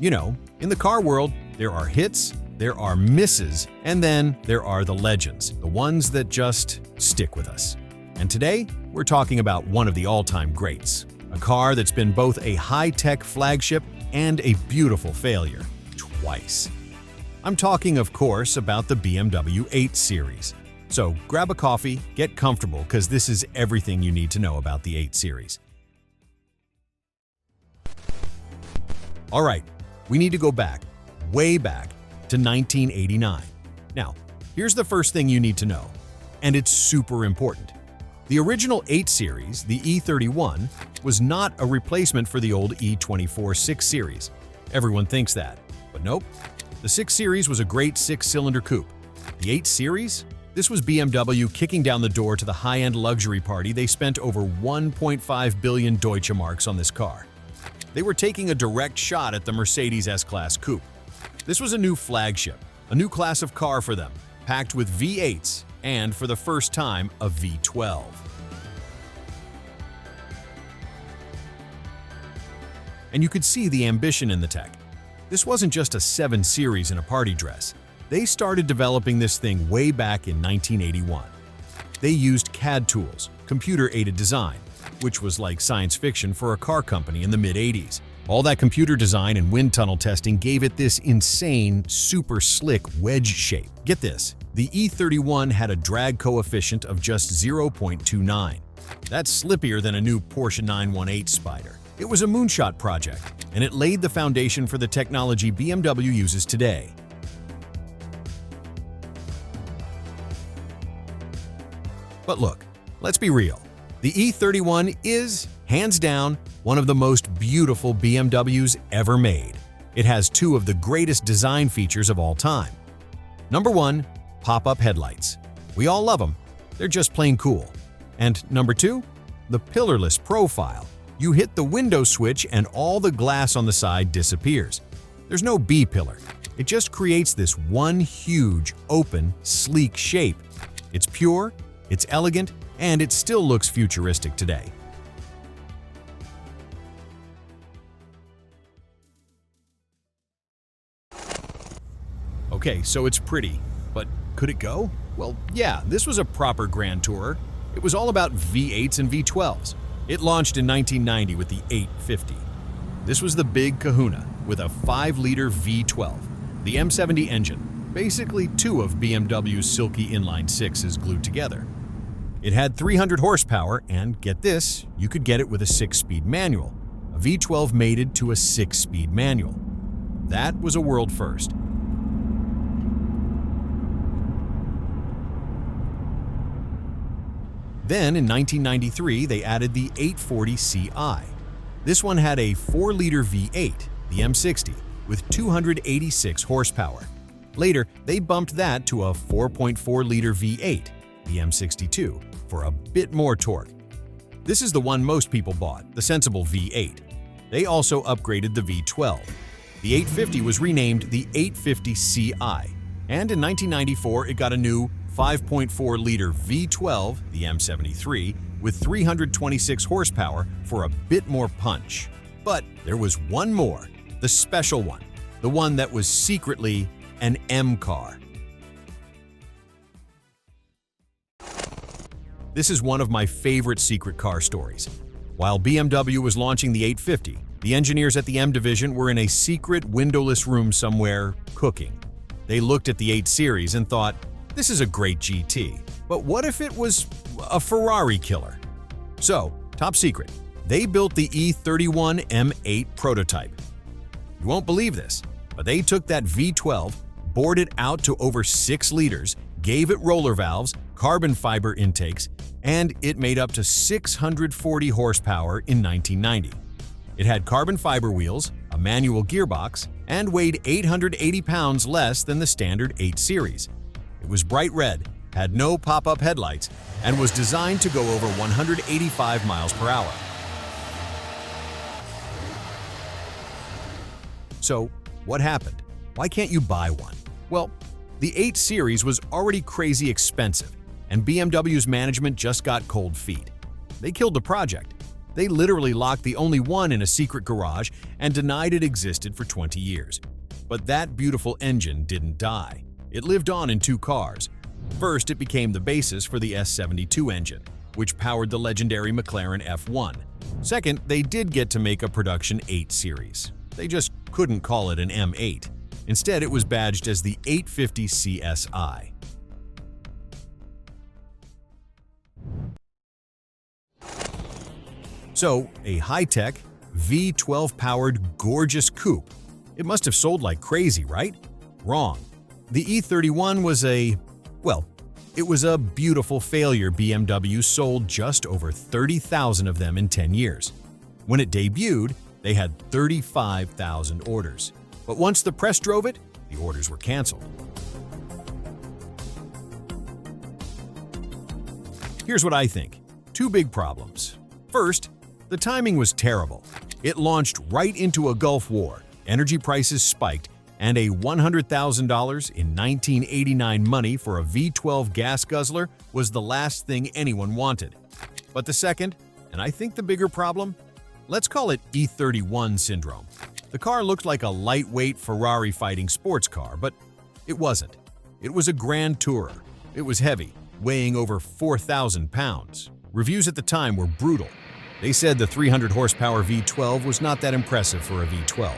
You know, in the car world, there are hits, there are misses, and then there are the legends, the ones that just stick with us. And today, we're talking about one of the all-time greats, a car that's been both a high-tech flagship and a beautiful failure, twice. I'm talking, of course, about the BMW 8 Series. So grab a coffee, get comfortable, because this is everything you need to know about the 8 Series. All right, we need to go back, way back, to 1989. Now, here's the first thing you need to know, and it's super important. The original 8 Series, the E31, was not a replacement for the old E24 6 Series. Everyone thinks that, but nope. The 6 Series was a great 6-cylinder coupe. The 8 Series? This was BMW kicking down the door to the high-end luxury party. They spent over 1.5 billion Deutsche Marks on this car. They were taking a direct shot at the Mercedes S-Class Coupe. This was a new flagship, a new class of car for them, packed with V8s and, for the first time, a V12. And you could see the ambition in the tech. This wasn't just a 7 Series in a party dress. They started developing this thing way back in 1981. They used CAD tools, computer-aided design, which was like science fiction for a car company in the mid-80s. All that computer design and wind tunnel testing gave it this insane, super slick wedge shape. Get this, the E31 had a drag coefficient of just 0.29. That's slippier than a new Porsche 918 Spider. It was a moonshot project, and it laid the foundation for the technology BMW uses today. But look, let's be real. The E31 is, hands down, one of the most beautiful BMWs ever made. It has two of the greatest design features of all time. Number one, pop-up headlights. We all love them. They're just plain cool. And number two, the pillarless profile. You hit the window switch and all the glass on the side disappears. There's no B-pillar. It just creates this one huge, open, sleek shape. It's pure, it's elegant, and it still looks futuristic today. Okay, so it's pretty, but could it go? Well, yeah, this was a proper Grand Tourer. It was all about V8s and V12s. It launched in 1990 with the 850. This was the big kahuna with a 5-liter V12, the M70 engine, basically two of BMW's silky inline sixes glued together. It had 300 horsepower, and get this, you could get it with a 6-speed manual, a V12 mated to a 6-speed manual. That was a world first. Then, in 1993, they added the 840 Ci. This one had a 4-liter V8, the M60, with 286 horsepower. Later, they bumped that to a 4.4-liter V8, the M62, for a bit more torque. This is the one most people bought, the sensible V8. They also upgraded the V12. The 850 was renamed the 850 Ci, and in 1994 it got a new 5.4-liter V12, the M73, with 326 horsepower for a bit more punch. But there was one more, the special one, the one that was secretly an M car. This is one of my favorite secret car stories. While BMW was launching the 850, the engineers at the M division were in a secret windowless room somewhere cooking. They looked at the 8 Series and thought, this is a great GT, but what if it was a Ferrari killer? So, top secret, they built the E31 M8 prototype. You won't believe this, but they took that V12, bored it out to over 6 liters, gave it roller valves, carbon fiber intakes, and it made up to 640 horsepower in 1990. It had carbon fiber wheels, a manual gearbox, and weighed 880 pounds less than the standard 8 Series. It was bright red, had no pop-up headlights, and was designed to go over 185 miles per hour. So, what happened? Why can't you buy one? Well, the 8 Series was already crazy expensive, and BMW's management just got cold feet. They killed the project. They literally locked the only one in a secret garage and denied it existed for 20 years. But that beautiful engine didn't die. It lived on in two cars. First, it became the basis for the S72 engine, which powered the legendary McLaren F1. Second, they did get to make a production 8 series. They just couldn't call it an M8. Instead, it was badged as the 850 CSI. So, a high-tech, V12-powered, gorgeous coupe. It must have sold like crazy, right? Wrong. The E31 was it was a beautiful failure. BMW sold just over 30,000 of them in 10 years. When it debuted, they had 35,000 orders. But once the press drove it, the orders were canceled. Here's what I think. 2 big problems. First, the timing was terrible. It launched right into a Gulf War, energy prices spiked, and a $100,000 in 1989 money for a V12 gas guzzler was the last thing anyone wanted. But the second, and I think the bigger problem, let's call it E31 syndrome. The car looked like a lightweight Ferrari fighting sports car, but it wasn't. It was a Grand Tourer. It was heavy, weighing over 4,000 pounds. Reviews at the time were brutal. They said the 300 horsepower V12 was not that impressive for a V12.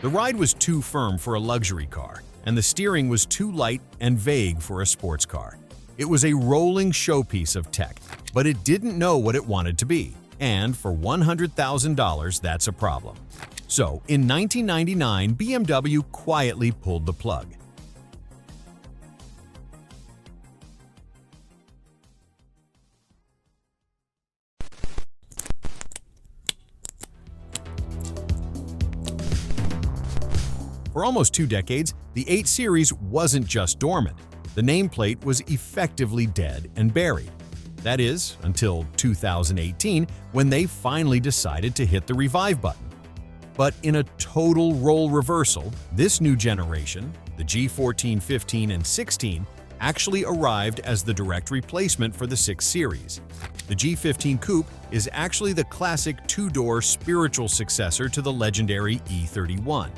The ride was too firm for a luxury car, and the steering was too light and vague for a sports car. It was a rolling showpiece of tech, but it didn't know what it wanted to be. And for $100,000, that's a problem. So, in 1999, BMW quietly pulled the plug. For almost 2 decades, the 8 Series wasn't just dormant. The nameplate was effectively dead and buried. That is, until 2018, when they finally decided to hit the revive button. But in a total role reversal, this new generation, the G14, 15, and 16, actually arrived as the direct replacement for the 6 Series. The G15 Coupe is actually the classic 2-door spiritual successor to the legendary E31.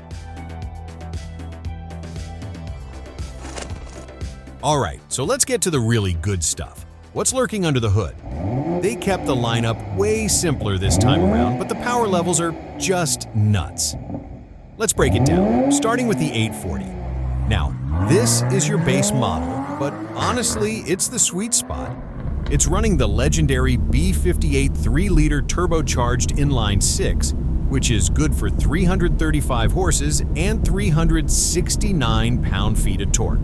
Alright, so let's get to the really good stuff. What's lurking under the hood? They kept the lineup way simpler this time around, but the power levels are just nuts. Let's break it down, starting with the 840. Now, this is your base model, but honestly, it's the sweet spot. It's running the legendary B58 3-liter turbocharged inline-6, which is good for 335 horses and 369 pound-feet of torque.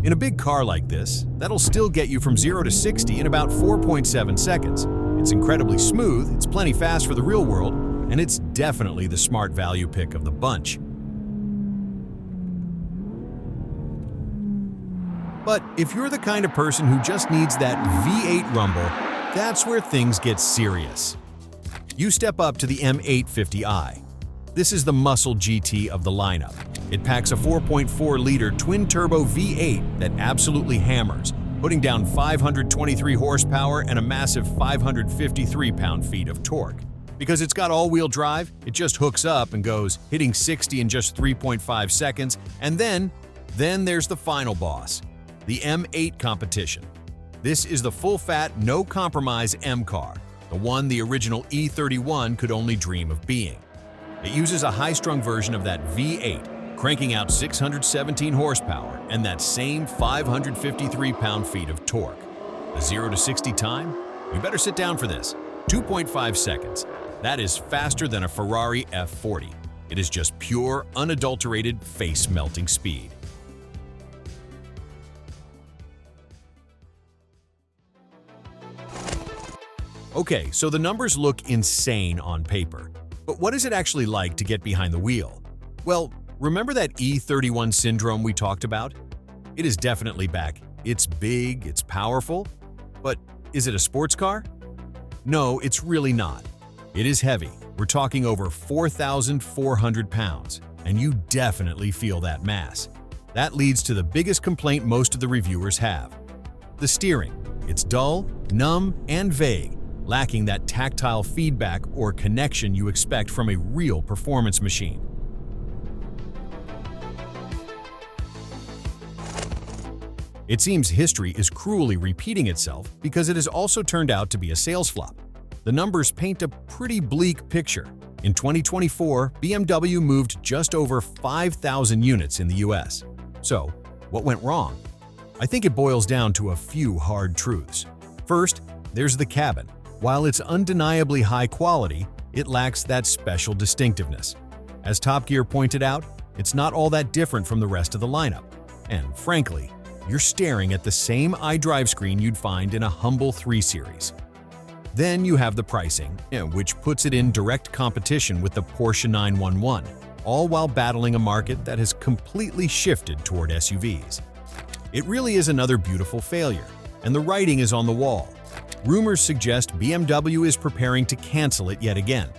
In a big car like this, that'll still get you from 0 to 60 in about 4.7 seconds. It's incredibly smooth, it's plenty fast for the real world, and it's definitely the smart value pick of the bunch. But if you're the kind of person who just needs that V8 rumble, that's where things get serious. You step up to the M850i. This is the muscle GT of the lineup. It packs a 4.4-liter twin-turbo V8 that absolutely hammers, putting down 523 horsepower and a massive 553 pound-feet of torque. Because it's got all-wheel drive, it just hooks up and goes, hitting 60 in just 3.5 seconds, and then there's the final boss, the M8 competition. This is the full-fat, no-compromise M car, the one the original E31 could only dream of being. It uses a high-strung version of that V8, cranking out 617 horsepower and that same 553 pound-feet of torque. The 0 to 60 time? You better sit down for this. 2.5 seconds. That is faster than a Ferrari F40. It is just pure, unadulterated, face-melting speed. Okay, so the numbers look insane on paper. But what is it actually like to get behind the wheel? Well, remember that E31 syndrome we talked about? It is definitely back. It's big, it's powerful, but is it a sports car? No, it's really not. It is heavy. We're talking over 4,400 pounds, and you definitely feel that mass. That leads to the biggest complaint most of the reviewers have. The steering. It's dull, numb, and vague. lacking that tactile feedback or connection you expect from a real performance machine. It seems history is cruelly repeating itself because it has also turned out to be a sales flop. The numbers paint a pretty bleak picture. In 2024, BMW moved just over 5,000 units in the US. So, what went wrong? I think it boils down to a few hard truths. First, there's the cabin. While it's undeniably high quality, it lacks that special distinctiveness. As Top Gear pointed out, it's not all that different from the rest of the lineup. And frankly, you're staring at the same iDrive screen you'd find in a humble 3 Series. Then you have the pricing, which puts it in direct competition with the Porsche 911, all while battling a market that has completely shifted toward SUVs. It really is another beautiful failure, and the writing is on the wall. Rumors suggest BMW is preparing to cancel it yet again.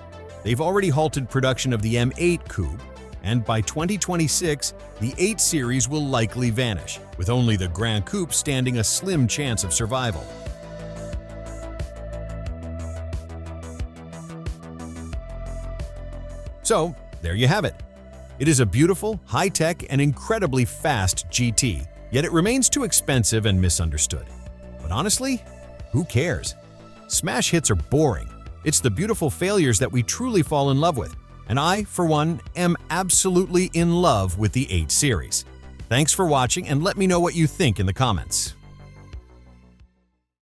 They've already halted production of the M8 Coupe, and by 2026, the 8 Series will likely vanish, with only the Grand Coupe standing a slim chance of survival. So, there you have it. It is a beautiful, high-tech, and incredibly fast GT, yet it remains too expensive and misunderstood. But honestly, who cares? Smash hits are boring. It's the beautiful failures that we truly fall in love with. And I, for one, am absolutely in love with the 8 Series. Thanks for watching, and let me know what you think in the comments.